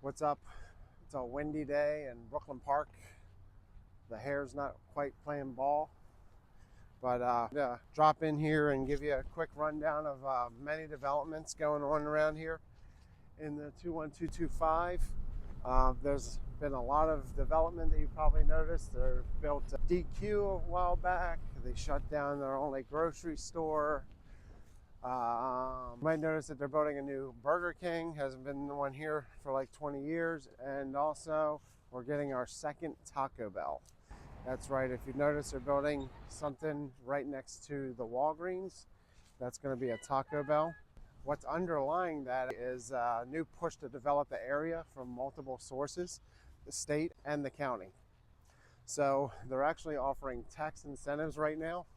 What's up? It's a windy day in Brooklyn Park. The hair's not quite playing ball, but drop in here and give you a quick rundown of many developments going on around here in the 21225. There's been a lot of development that you probably noticed. They built a DQ a while back. They shut down their only grocery store. You might notice that they're building a new Burger King. Hasn't been one here for like 20 years. And also we're getting our second Taco Bell. That's right. If you notice, they're building something right next to the Walgreens. That's going to be a Taco Bell. What's underlying that is a new push to develop the area from multiple sources, the state and the county. So they're actually offering tax incentives right now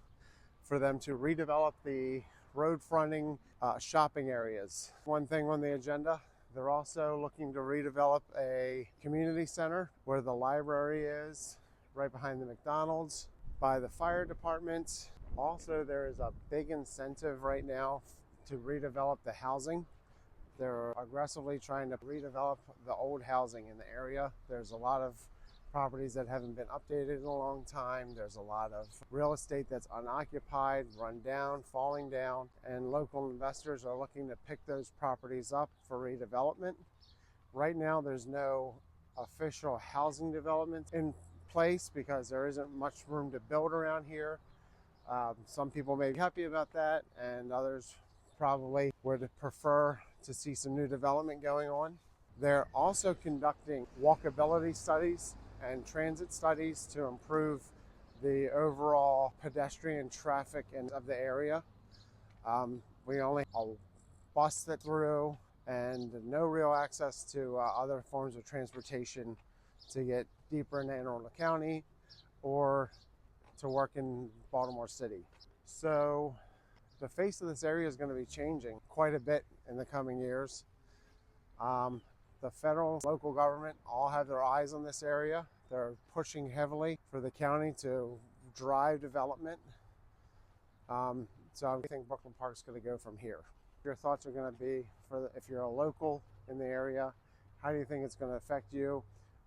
for them to redevelop the road fronting shopping areas. One thing on the agenda, they're also looking to redevelop a community center where the library is, right behind the McDonald's, by the fire department. Also, there is a big incentive right now to redevelop the housing. They're aggressively trying to redevelop the old housing in the area. There's a lot of properties that haven't been updated in a long time. There's a lot of real estate that's unoccupied, run down, falling down, and local investors are looking to pick those properties up for redevelopment. Right now, there's no official housing development in place because there isn't much room to build around here. Some people may be happy about that, and others probably would prefer to see some new development going on. They're also conducting walkability studies and transit studies to improve the overall pedestrian traffic of the area. We only have a bus that through and no real access to other forms of transportation to get deeper into Anne Arundel County or to work in Baltimore City. So the face of this area is going to be changing quite a bit in the coming years. The federal and local government all have their eyes on this area. They're pushing heavily for the county to drive development. So I think Brooklyn Park is going to go from here. Your thoughts are going to be, if you're a local in the area, how do you think it's going to affect you?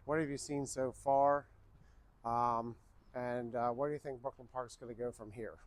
What have you seen so far? And where do you think Brooklyn Park is going to go from here?